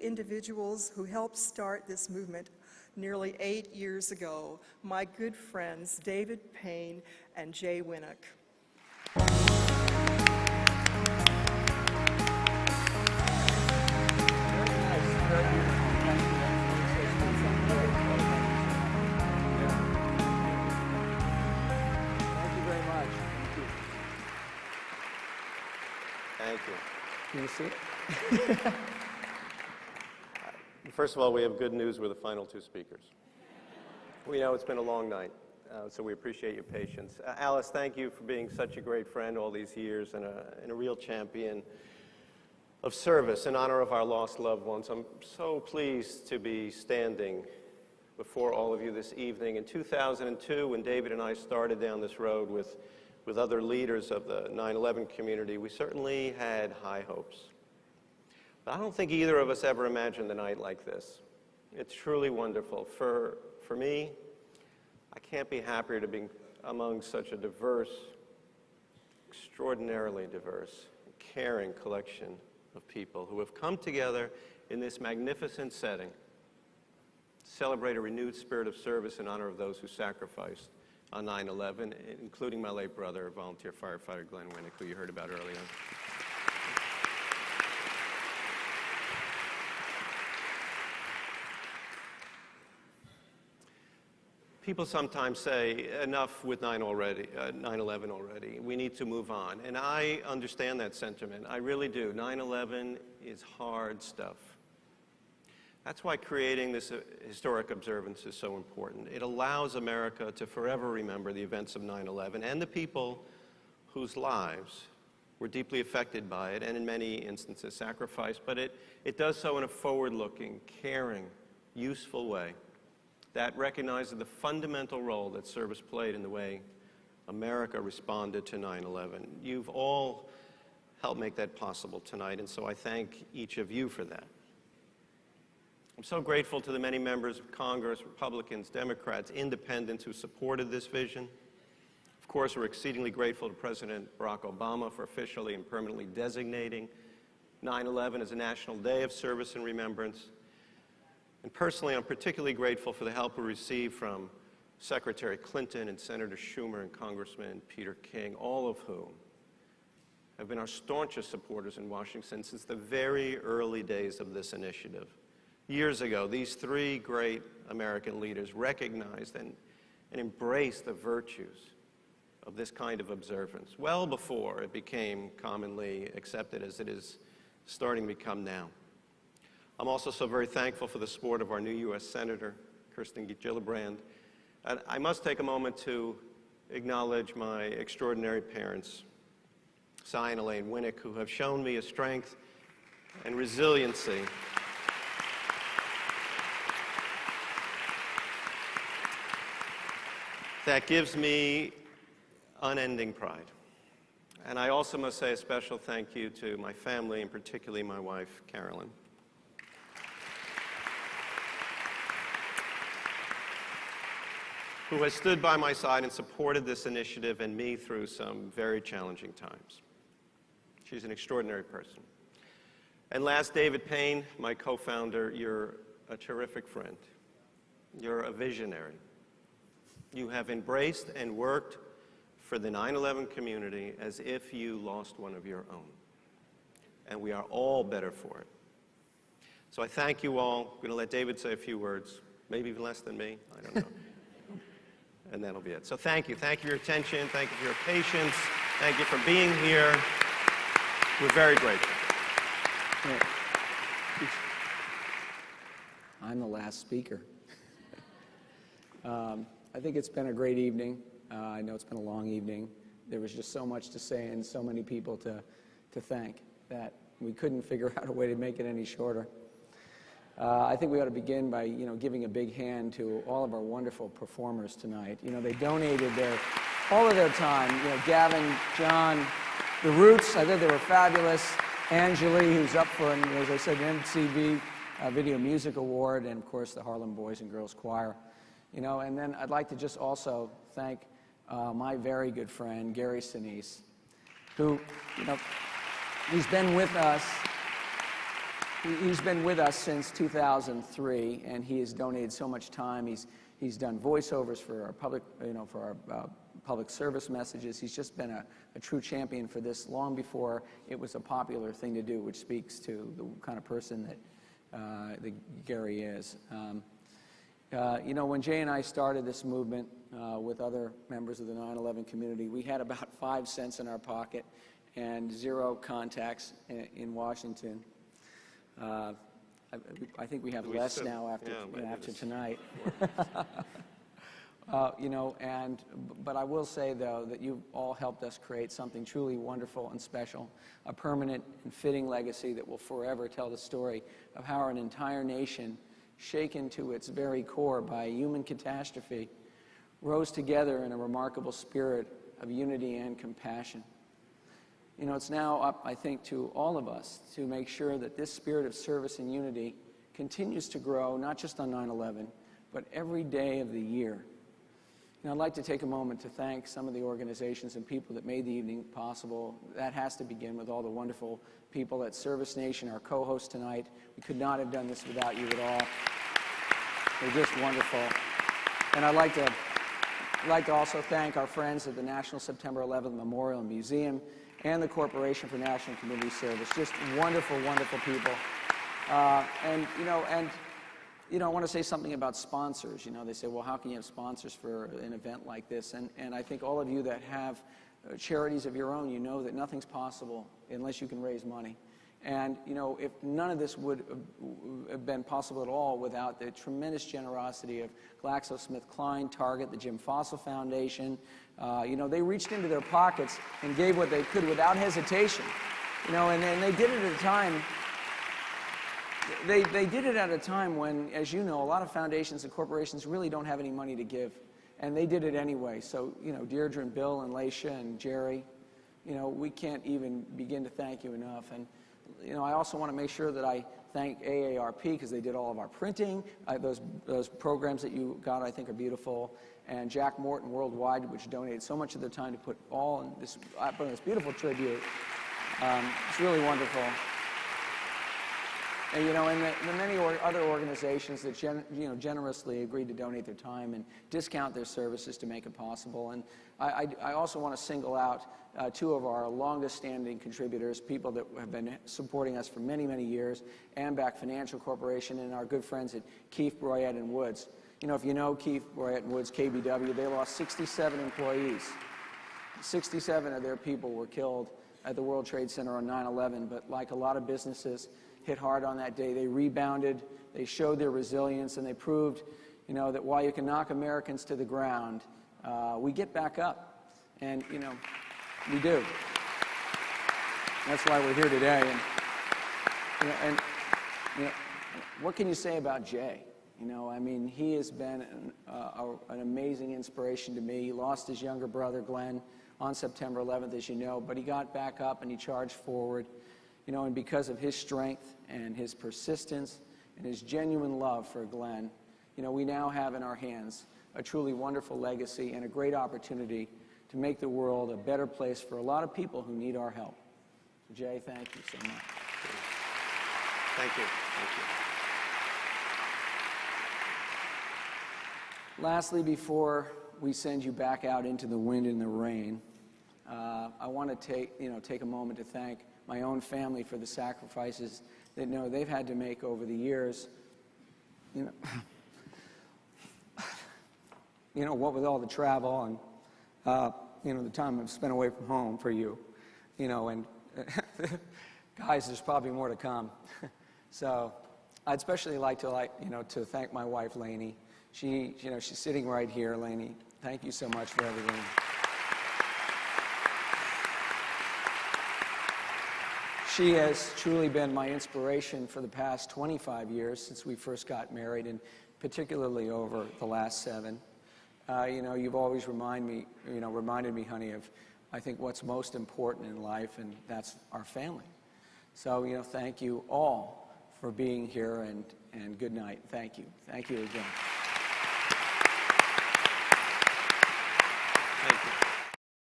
individuals who helped start this movement nearly 8 years ago, my good friends David Paine and Jay Winuk. Thank you. Can you see it? First of all, we have good news with the final two speakers. We know it's been a long night, so we appreciate your patience. Alice, thank you for being such a great friend all these years and a real champion of service in honor of our lost loved ones. I'm so pleased to be standing before all of you this evening. In 2002, when David and I started down this road with other leaders of the 9/11 community, we certainly had high hopes. But I don't think either of us ever imagined a night like this. It's truly wonderful. For me, I can't be happier to be among such a diverse, extraordinarily diverse, caring collection of people who have come together in this magnificent setting to celebrate a renewed spirit of service in honor of those who sacrificed on 9/11, including my late brother, volunteer firefighter Glenn Winuk, who you heard about earlier. People sometimes say, enough with 9/11 already. We need to move on. And I understand that sentiment. I really do. 9/11 is hard stuff. That's why creating this historic observance is so important. It allows America to forever remember the events of 9/11 and the people whose lives were deeply affected by it and in many instances sacrificed, but it does so in a forward-looking, caring, useful way that recognizes the fundamental role that service played in the way America responded to 9/11. You've all helped make that possible tonight, and so I thank each of you for that. I'm so grateful to the many members of Congress, Republicans, Democrats, independents who supported this vision. Of course, we're exceedingly grateful to President Barack Obama for officially and permanently designating 9/11 as a National Day of Service and Remembrance. And personally, I'm particularly grateful for the help we received from Secretary Clinton and Senator Schumer and Congressman Peter King, all of whom have been our staunchest supporters in Washington since the very early days of this initiative. Years ago, these three great American leaders recognized and embraced the virtues of this kind of observance, well before it became commonly accepted as it is starting to become now. I'm also so very thankful for the support of our new U.S. Senator, Kirsten Gillibrand. And I must take a moment to acknowledge my extraordinary parents, Cy and Elaine Winuk, who have shown me a strength and resiliency that gives me unending pride. And I also must say a special thank you to my family, and particularly my wife, Carolyn. Who has stood by my side and supported this initiative and me through some very challenging times. She's an extraordinary person. And last, David Paine, my co-founder, you're a terrific friend. You're a visionary. You have embraced and worked for the 9/11 community as if you lost one of your own. And we are all better for it. So I thank you all. I'm going to let David say a few words, maybe even less than me, I don't know. And that'll be it. So thank you. Thank you for your attention. Thank you for your patience. Thank you for being here. We're very grateful. I'm the last speaker. I think it's been a great evening. I know it's been a long evening. There was just so much to say and so many people to thank that we couldn't figure out a way to make it any shorter. I think we ought to begin by, giving a big hand to all of our wonderful performers tonight. They donated all of their time. Gavin, John, the Roots, I thought they were fabulous. Angeli, who's up for, as I said, an MTV Video Music Award, and of course the Harlem Boys and Girls Choir. And then I'd like to just also thank my very good friend, Gary Sinise, who, he's been with us He's been with us since 2003, and he has donated so much time. He's done voiceovers for our public, for our public service messages. He's just been a true champion for this long before it was a popular thing to do, which speaks to the kind of person that Gary is. When Jay and I started this movement with other members of the 9/11 community, we had about 5 cents in our pocket and 0 contacts in Washington. I think we have less now after tonight. But I will say, though, that you've all helped us create something truly wonderful and special, a permanent and fitting legacy that will forever tell the story of how an entire nation, shaken to its very core by a human catastrophe, rose together in a remarkable spirit of unity and compassion. It's now up, I think, to all of us to make sure that this spirit of service and unity continues to grow, not just on 9/11, but every day of the year. I'd like to take a moment to thank some of the organizations and people that made the evening possible. That has to begin with all the wonderful people at ServiceNation, our co-hosts tonight. We could not have done this without you at all. They're just wonderful. And I'd like to also thank our friends at the National September 11th Memorial and Museum and the Corporation for National Community Service. Just wonderful, wonderful people. I want to say something about sponsors. They say, well, how can you have sponsors for an event like this? And I think all of you that have charities of your own, you know that nothing's possible unless you can raise money. And, if none of this would have been possible at all without the tremendous generosity of GlaxoSmithKline, Target, the Jim Fossil Foundation, they reached into their pockets and gave what they could without hesitation. And they did it at a time, they did it at a time when, as you know, a lot of foundations and corporations really don't have any money to give. And they did it anyway. So, Deirdre and Bill and Laisha and Jerry, we can't even begin to thank you enough. And, I also want to make sure that I thank AARP because they did all of our printing. Those programs that you got, I think, are beautiful. And Jack Morton Worldwide, which donated so much of their time to put all in this beautiful tribute. It's really wonderful. And, the many other organizations that generously agreed to donate their time and discount their services to make it possible. And I also want to single out 2 of our longest-standing contributors, people that have been supporting us for many, many years, Ambac Financial Corporation and our good friends at Keefe, Bruyette & Woods. If you know Keefe, Bruyette & Woods, KBW, they lost 67 employees. 67 of their people were killed at the World Trade Center on 9/11, but like a lot of businesses hit hard on that day, they rebounded, they showed their resilience, and they proved, that while you can knock Americans to the ground, we get back up. And, we do. That's why we're here today. And what can you say about Jay? He has been an amazing inspiration to me. He lost his younger brother, Glenn, on September 11th, as you know, but he got back up and he charged forward. And because of his strength and his persistence and his genuine love for Glenn, we now have in our hands a truly wonderful legacy and a great opportunity to make the world a better place for a lot of people who need our help. So, Jay, thank you so much. Thank you. Thank you. Lastly, before we send you back out into the wind and the rain, I want to take a moment to thank my own family for the sacrifices that they've had to make over the years. What with all the travel and the time I've spent away from home for you, and guys, there's probably more to come. So I'd especially like to thank my wife, Lainey. She's sitting right here, Lainey. Thank you so much for everything. She has truly been my inspiration for the past 25 years since we first got married, and particularly over the last 7. You've always reminded me, honey, of I think what's most important in life, and that's our family. So, thank you all for being here, and good night. Thank you. Thank you again.